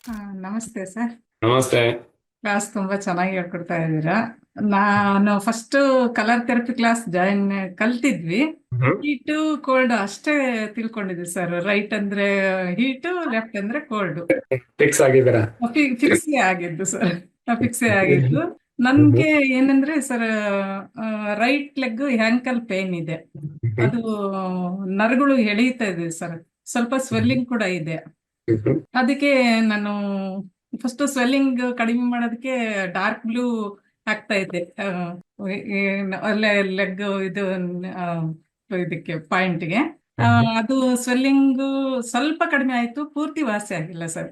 ಹಾ, ನಮಸ್ತೆ ಸರ್. ನಮಸ್ತೆ. ಕ್ಲಾಸ್ ತುಂಬಾ ಚೆನ್ನಾಗಿ ಹೇಳ್ಕೊಡ್ತಾ ಇದ್ದೀರಾ. ನಾನು ಫಸ್ಟ್ ಕಲರ್ ಥೆರಪಿ ಕ್ಲಾಸ್ ಕಲ್ತಿದ್ವಿ. ಹ್ಮ್. ಹೀಟು ಕೋಲ್ಡ್ ಅಷ್ಟೇ ತಿಳ್ಕೊಂಡಿದ್ವಿ ಸರ್. ರೈಟ್ ಅಂದ್ರೆ ಹೀಟು, ಲೆಫ್ಟ್ ಅಂದ್ರೆ ಕೋಲ್ಡ್. ಫಿಕ್ಸ್ ಆಗಿದ್ದೀರಾ? ಫಿಕ್ಸೇ ಆಗಿದ್ದು ಸರ್. ಫಿಕ್ಸೇ ಹ್ಮ್. ಆಗಿದ್ದು. ನನ್ಗೆ ಏನಂದ್ರೆ sir, right leg ankle pain ಇದೆ. ಅದು ನರಗಳು ಎಳೀತಾ ಇದೆ ಸರ್. ಸ್ವಲ್ಪ ಸ್ವೆಲ್ಲಿಂಗ್ ಕೂಡ ಇದೆ. ಅದಕ್ಕೆ ನಾನು ಫಸ್ಟ್ ಸ್ವೆಲ್ಲಿಂಗ್ ಕಡಿಮೆ ಮಾಡೋದಕ್ಕೆ ಡಾರ್ಕ್ ಬ್ಲೂ ಹಾಕ್ತಾ ಇದ್ದೆ. ಅಲ್ಲೇ ಲೆಗ್ ಇದು ಆ, ಇದಕ್ಕೆ ಪಾಯಿಂಟ್ಗೆ. ಅದು ಸ್ವೆಲ್ಲಿಂಗ್ ಸ್ವಲ್ಪ ಕಡಿಮೆ ಆಯ್ತು, ಪೂರ್ತಿ ವಾಸಿ ಆಗಿಲ್ಲ ಸರ್.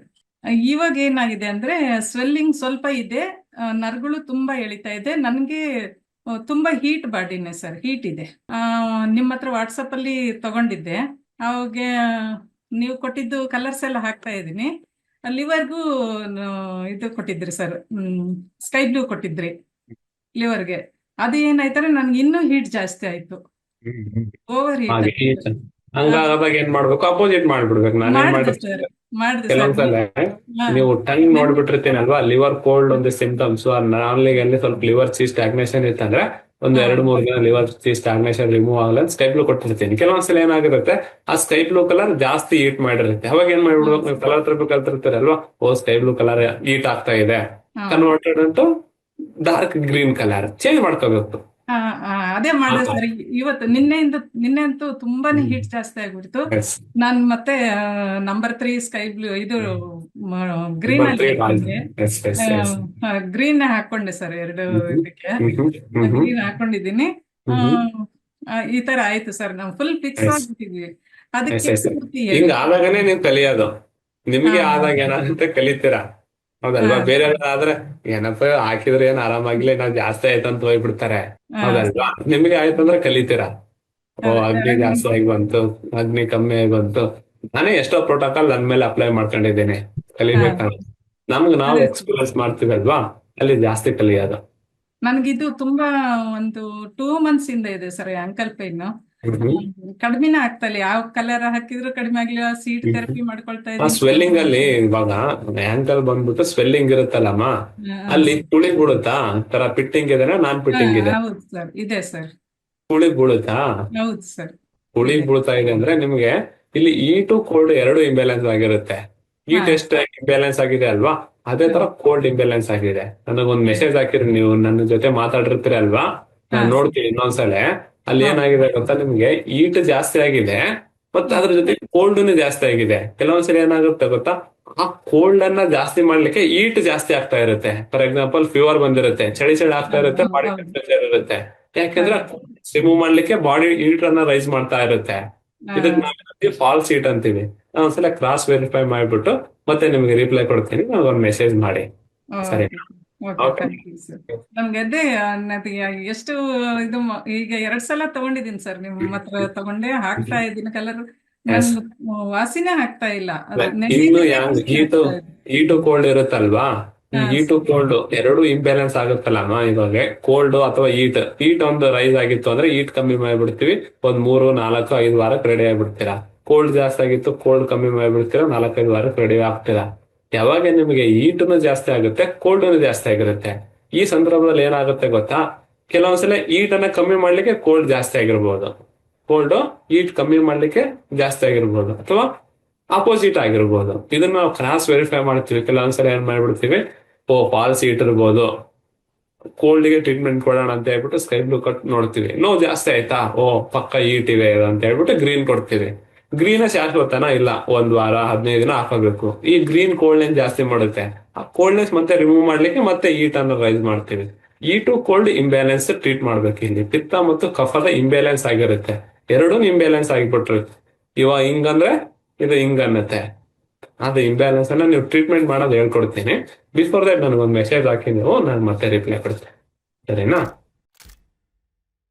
ಇವಾಗ ಏನಾಗಿದೆ ಅಂದ್ರೆ ಸ್ವೆಲ್ಲಿಂಗ್ ಸ್ವಲ್ಪ ಇದೆ, ನರಗಳು ತುಂಬಾ ಎಳಿತಾ ಇದೆ. ನನಗೆ ತುಂಬಾ ಹೀಟ್ ಬಾಡಿನೇ ಸರ್, ಹೀಟ್ ಇದೆ. ನಿಮ್ಮ ಹತ್ರ ವಾಟ್ಸಪ್ ಅಲ್ಲಿ ತಗೊಂಡಿದ್ದೆ. ಅವಾಗ ನೀವು ಕೊಟ್ಟಿದ್ದು ಕಲರ್ಸ್ ಎಲ್ಲ ಹಾಕ್ತಾ ಇದ್ದೀನಿ. ಲಿವರ್ಗೂ ಇದು ಕೊಟ್ಟಿದ್ರಿ ಸರ್, ಸ್ಕೈ ಬ್ಲೂ ಕೊಟ್ಟಿದ್ರಿ ಲಿವರ್ಗೆ. ಅದು ಏನಾಯ್ತಾರೆ, ನನ್ಗೆ ಇನ್ನೂ ಹೀಟ್ ಜಾಸ್ತಿ ಆಯ್ತು. ಓವರ್ ಹೀಟ್ ಹಾಗೆ ಆಯ್ತು. ಹಂಗಾದಾಗ ಏನ್ ಮಾಡ್ಬೇಕು? ಅಪೋಸಿಟ್ ಮಾಡ್ಬಿಡ್ಬೇಕು. ನಾನೇನ್ ಮಾಡಿದೆ ಮಾಡಿರ್ತೀನಿ, ಸರ್, ಮಾಡಿದೆ ಸರ್. ಕೆಲವೊಂದ್ಸಲ ಹಾ, ನೀವು ಟಂಗ್ ನಿನ್ನೆ ನೋಡ್ಬಿಟ್ಟಿರ್ತೀನಲ್ವಾ, ಲಿವರ್ ಕೋಲ್ಡ್ ಒಂದು ಸಿಂಟಮ್ಸ್. ನಾರ್ಮಲಿಗೆ ಅಲ್ಲಿ ಸ್ವಲ್ಪ ಲಿವರ್ ಸಿ ಸ್ಟಾಗ್ನೇಷನ್ ಇತ್ತಂದ್ರೆ ಒಂದು ಹಾ, 2-3 ದಿನ ಲಿವರ್ ಸಿ ಸ್ಟಾಗ್ನೇಷನ್ ರಿಮೂವ್ ಆಗಲ್ಲ ಅಂತ ಸ್ಕೈ ಬ್ಲೂ ಕೊಟ್ಟಿರ್ತೀನಿ. ಕೆಲವೊಂದ್ಸಲ ಏನಾಗಿರುತ್ತೆ, ಆ ಸ್ಕೈ ಬ್ಲೂ ಕಲರ್ ಜಾಸ್ತಿ ಹೀಟ್ ಮಾಡಿರುತ್ತೆ. ಅವಾಗ ಏನ್ ಹಾ, ಮಾಡ್ಬಿಡ್ಬೇಕು? ನೀವು ಕಲರ್ ಥೆರಪಿ ಕಲ್ತಿರ್ತೀರಲ್ವಾ, ಓ ಸ್ಕೈ ಬ್ಲೂ ಕಲರ್ ಹೀಟ್ ಆಗ್ತಾ ಇದೆ, ಹಾ. ಕನ್ವರ್ಟೆಡ್ ಅಂಟು ಡಾರ್ಕ್ ಗ್ರೀನ್ ಕಲರ್ ಚೇಂಜ್ ಮಾಡ್ಕೋಬೇಕು. ಆ, ಅದೇ ಆ ಮಾಡಿದೆ ತರ. ಸರ್. ಇವತ್ತು ನಿನ್ನೆ ಅಂತೂ ತುಂಬಾನೇ ಹ್ಮ್. ಹೀಟ್ ಜಾಸ್ತಿ ಆಗ್ಬಿಡ್ತು. ಎಸ್. ನಾನು ಮತ್ತೆ ನಂಬರ್ 3 ಸ್ಕೈ ಬ್ಲೂ ಇದು ಗ್ರೀನ್ ನಂಬರ್ ಅಲ್ಲಿ 3 ಹಾಕೊಂಡೆ. Yes yes yes. ಗ್ರೀನ್ ಹಾಕೊಂಡೆ ಸರ್, ಎರಡು ಇದಕ್ಕೆ ಹ್ಮ್. ಗ್ರೀನ್ ಹಾಕೊಂಡಿದ್ದೀನಿ. ಆ, ಹ್ಮ್. ಈ ತರ ಆಯ್ತು ಸರ್. ನಾವು ಫುಲ್ ಫಿಕ್ಸ್ ಎಸ್ ಆಗ್ಬಿಟ್ಟಿದ್ವಿ. ಅದಕ್ಕೆ ಎಸ್ ಎಸ್. ಪೂರ್ತಿ ಹಿಂಗ ಹೇಳಿ. ಆದಾಗನೇ ನೀವು ಕಲಿಯೋದು. ಹಾ, ನಿಮ್ಗೆ ಆದಾಗ ಏನಾಗುತ್ತೆ ಕಲಿತೀರಾ, ಹಾ, ಹೌದಲ್ವಾ? ಬೇರೆ ಆದ್ರೆ ಏನಪ್ಪ ಹಾಕಿದ್ರೆ ಏನ್ ಆರಾಮಾಗಿಲ್ಲ, ನಾವು ಜಾಸ್ತಿ ಆಯ್ತು ಅಂತ ಹೋಗ್ಬಿಡ್ತಾರೆ, ಹಾ, ಹೌದಲ್ವಾ? ನಿಮ್ಗೆ ಆಯ್ತು ಅಂದ್ರೆ ಕಲಿತೀರಾ. ಓ ಅಗ್ನಿ ಜಾಸ್ತಿ ಆಗಿ ಬಂತು, ಅಗ್ನಿ ಕಮ್ಮಿ ಆಗಿ ಬಂತು. ನಾನೇ ಎಷ್ಟೋ ಪ್ರೋಟೋಕಾಲ್ ನನ್ ಮೇಲೆ ಅಪ್ಲೈ ಮಾಡ್ಕೊಂಡಿದ್ದೀನಿ ಹಾ, ಕಲಿಬೇಕಂತ. ನಮ್ಗೆ ನಾವು ಅದೇ ಸರ್. ಎಕ್ಸ್ಪೀರಿಯನ್ಸ್ ಮಾಡ್ತೀವಲ್ವಾ, ಅಲ್ಲಿ ಜಾಸ್ತಿ ಕಲಿಯೋದು. ನನ್ಗಿದು ತುಂಬಾ ಒಂದು 2 ಮಂತ್ಸ್ ಇಂದ ಇದೆ ಸರ್ ಅಂಕಲ್ ಪೈನ್. ಹ್ಮ್. ಕಡಿಮೆನೇ ಆಗ್ತಾ ಇಲ್ಲ. ಯಾವ ಕಲರ್ ಹಾಕಿದ್ರು ಕಡಿಮೆ ಆಗ್ಲಿಲ್ಲ. ಸೀಟ್ ಥೆರಪಿ ಮಾಡ್ಕೊಳ್ತಾ ಆ ಇದೀನಿ, ಸ್ವೆಲ್ಲಿಂಗ್ ಕಡಿಮೆ ಅಲ್ಲಿ ಆಗ್ತಾ ಇಲ್ಲ. ಇವಾಗ ಆಂಕಲ್ ಬಂದ್ಬಿಟ್ಟು ಸ್ವೆಲ್ಲಿಂಗ್ ಇರುತ್ತಲ್ಲಮ್ಮ, ಹಾ, ಅಲ್ಲಿ ತುಳಿ ಬೀಳುತ್ತಾ? ತರ ಪಿಟ್ಟಿಂಗ್ ಇದೆ, ನಾನ್ ಹಾ, ಪಿಟ್ಟಿಂಗ್ ಇದೆ. ಹೌದು ಸರ್, ಇದೆ ಸರ್. ತುಳಿ ಬೀಳುತ್ತಾ? ಹೌದು ಸರ್, ತುಳಿ ಇದೆ. ಬೀಳ್ತಾ ಇದೆ ಅಂದ್ರೆ ನಿಮ್ಗೆ ಇಲ್ಲಿ ಈಟು ಕೋಲ್ಡ್ ಎರಡು ಇಂಬ್ಯಾಲೆನ್ಸ್ ಆಗಿರುತ್ತೆ. ಹಾ, ಈಟ್ ಎಷ್ಟು ಇಂಬ್ಯಾಲೆನ್ಸ್ ಆಗಿದೆ ಅಲ್ವಾ, ಅದೇ ಹಾ, ತರ ಕೋಲ್ಡ್ ಇಂಬ್ಯಾಲೆನ್ಸ್ ಆಗಿದೆ. ನನಗೊಂದು ಇದೆ. ಮೆಸೇಜ್ ಹಾಕಿರಿ, ನೀವು ನನ್ನ ಜೊತೆ ಮಾತಾಡಿರ್ತೀರಿ ಅಲ್ವಾ, ಹಾ, ನಾನು ನೋಡ್ತೀನಿ ಇನ್ನೊಂದ್ಸಲ. ಅಲ್ಲಿ ಹಾ, ಏನಾಗಿದೆ ಗೊತ್ತಾ, ನಿಮ್ಗೆ ಈಟ್ ಜಾಸ್ತಿ ಆಗಿದೆ, ಮತ್ತೆ ಹಾ, ಅದ್ರ ಜೊತೆ ಕೋಲ್ಡ್ನು ಜಾಸ್ತಿ ಆಗಿದೆ. ಕೆಲವೊಂದ್ಸಲ ಏನಾಗುತ್ತೆ ಗೊತ್ತಾ, ಆ ಕೋಲ್ಡ್ ಅನ್ನ ಜಾಸ್ತಿ ಮಾಡ್ಲಿಕ್ಕೆ ಈಟ್ ಜಾಸ್ತಿ ಆಗ್ತಾ ಇರುತ್ತೆ. ಫಾರ್ ಎಕ್ಸಾಂಪಲ್ ಫೀವರ್ ಬಂದಿರುತ್ತೆ, ಚಳಿ ಚಳಿ ಆಗ್ತಾ ಹಾ, ಇರುತ್ತೆ, ಬಾಡಿ ಹೌದು. ಟೆಂಪರೇಚರ್ ಇರುತ್ತೆ. ಹಾ, ಯಾಕೆಂದ್ರೆ ರಿಮೂವ್ ಮಾಡ್ಲಿಕ್ಕೆ ಬಾಡಿ ಹೀಟ್ ಅನ್ನ ರೈಸ್ ಮಾಡ್ತಾ ಇರುತ್ತೆ. ಹಾ, ಇದಕ್ಕೆ ನಾವು ಫಾಲ್ಸ್ ಹೀಟ್ ಅಂತೀವಿ. ನಾನು ಒಂದ್ಸಲ ಕ್ರಾಸ್ ವೆರಿಫೈ ಮಾಡ್ಬಿಟ್ಟು ಮತ್ತೆ ನಿಮಗೆ ರಿಪ್ಲೈ ಕೊಡ್ತೀನಿ, ಒಂದು ಮೆಸೇಜ್ ಮಾಡಿ. ಸರಿ? Okay, okay, okay. Thank you sir. ನಮ್ಗೆ ಅದೇ ಎಷ್ಟು ಇದು ಈಗ 2 ಸಲ ತಗೊಂಡಿದ್ದೀನಿ ಸರ್. ನಿಮ್ಮ ಹತ್ರ ತಗೊಂಡೆ, ಹಾಕ್ತಾ ಇದ್ದೀನಿ ಕಲರ್. ನನ್ ಎಸ್. ವಾಸಿನೇ ಆಗ್ತಾ ಇಲ್ಲ. ಅದು ಇನ್ನು ನೆನ್ನೆಯಿಂದನೇ ಯಾವ ವಾಸಿ ಹೀಟು ಆಗ್ತಾ ಇದೆ. ಹೀಟು ಕೋಲ್ಡ್ ಇರುತ್ತಲ್ವಾ, ಈ ಹಾ, ಹೀಟು ಕೋಲ್ಡ್ ಎರಡು ಇಂಬ್ಯಾಲೆನ್ಸ್ ಆಗುತ್ತಲ್ಲಮ್ಮ. ಇವಾಗ ಕೋಲ್ಡ್ ಅಥವಾ ಹೀಟ್ ಒಂದು ರೈಸ್ ಆಗಿತ್ತು ಅಂದ್ರೆ ಹೀಟ್ ಕಮ್ಮಿ ಮಾಡ್ಬಿಡ್ತೀವಿ, ಒಂದ್ 3-4-5 ವಾರಕ್ಕೆ ರೆಡಿ ಆಗ್ಬಿಡ್ತೀರಾ. ಕೋಲ್ಡ್ ಜಾಸ್ತಿ ಆಗಿತ್ತು, ಕೋಲ್ಡ್ ಕಮ್ಮಿ ಮಾಡ್ಬಿಡ್ತೀರಾ, 4-5 ವಾರಕ್ಕೆ ರೆಡಿ ಆಗ್ತೀರಾ. ಯಾವಾಗ ನಿಮಗೆ ಹೀಟ್ನು ಜಾಸ್ತಿ ಆಗುತ್ತೆ, ಕೋಲ್ಡ್ನು ಜಾಸ್ತಿ ಆಗಿರುತ್ತೆ, ಈ ಸಂದರ್ಭದಲ್ಲಿ ಏನಾಗುತ್ತೆ ಗೊತ್ತಾ, ಕೆಲವೊಂದ್ಸಲ ಹೀಟ್ ಅನ್ನ ಕಮ್ಮಿ ಮಾಡ್ಲಿಕ್ಕೆ ಕೋಲ್ಡ್ ಜಾಸ್ತಿ ಆಗಿರ್ಬೋದು, ಕೋಲ್ಡ್ ಹೀಟ್ ಕಮ್ಮಿ ಮಾಡ್ಲಿಕ್ಕೆ ಜಾಸ್ತಿ ಆಗಿರ್ಬೋದು, ಅಥವಾ ಅಪೋಸಿಟ್ ಆಗಿರ್ಬೋದು. ಇದನ್ನ ನಾವು ಕ್ರಾಸ್ ವೆರಿಫೈ ಮಾಡ್ತೀವಿ. ಕೆಲವೊಂದ್ಸಲ ಏನ್ ಮಾಡ್ಬಿಡ್ತೀವಿ, ಓ ಫಾಲ್ಸ್ ಹೀಟ್ ಇರ್ಬೋದು, ಕೋಲ್ಡ್ ಗೆ ಟ್ರೀಟ್ಮೆಂಟ್ ಕೊಡೋಣ ಅಂತ ಹೇಳ್ಬಿಟ್ಟು ಸ್ಕೈ ಬ್ಲೂ ಕಟ್ ನೋಡ್ತೀವಿ, ನೋವು ಜಾಸ್ತಿ ಆಯ್ತಾ, ಓ ಪಕ್ಕ ಹೀಟ್ ಇವೆ ಅಂತ ಹೇಳ್ಬಿಟ್ಟು ಗ್ರೀನ್ ಕೊಡ್ತೀವಿ. ಗ್ರೀನ್ ಶಾಶ್ವತನ ಇಲ್ಲ, 1 ವಾರ 15 ದಿನ ಹಾಕೋಬೇಕು. ಈ ಗ್ರೀನ್ ಕೋಲ್ಡ್ನೆಸ್ ಜಾಸ್ತಿ ಮಾಡುತ್ತೆ. ಆ ಕೋಲ್ಡ್ನೆಸ್ ಮತ್ತೆ ರಿಮೂವ್ ಮಾಡ್ಲಿಕ್ಕೆ ಮತ್ತೆ ಹೀಟ್ ಅನ್ನು ರೈಸ್ ಮಾಡ್ತೀವಿ. ಹೀಟು ಕೋಲ್ಡ್ ಇಂಬ್ಯಾಲೆನ್ಸ್ ಟ್ರೀಟ್ ಮಾಡ್ಬೇಕು. ಇಲ್ಲಿ ಪಿತ್ತ ಮತ್ತು ಕಫದ ಇಂಬ್ಯಾಲೆನ್ಸ್ ಆಗಿರುತ್ತೆ, ಎರಡೂ ಇಂಬ್ಯಾಲೆನ್ಸ್ ಆಗಿಬಿಟ್ಟಿರುತ್ತೆ. ಇವಾಗ ಹಿಂಗಂದ್ರೆ ಇದು ಹಿಂಗನ್ನತ್ತೆ. ಅದು ಇಂಬ್ಯಾಲೆನ್ಸ್ ಅನ್ನ ನೀವು ಟ್ರೀಟ್ಮೆಂಟ್ ಮಾಡೋದು ಹೇಳ್ಕೊಡ್ತೀನಿ. ಬಿಫೋರ್ ದಟ್ ನನಗೊಂದು ಮೆಸೇಜ್ ಹಾಕಿ, ನೀವು ನಾನು ಮತ್ತೆ ರಿಪ್ಲೈ ಕೊಡ್ತೀನಿ. ಸರಿನಾ?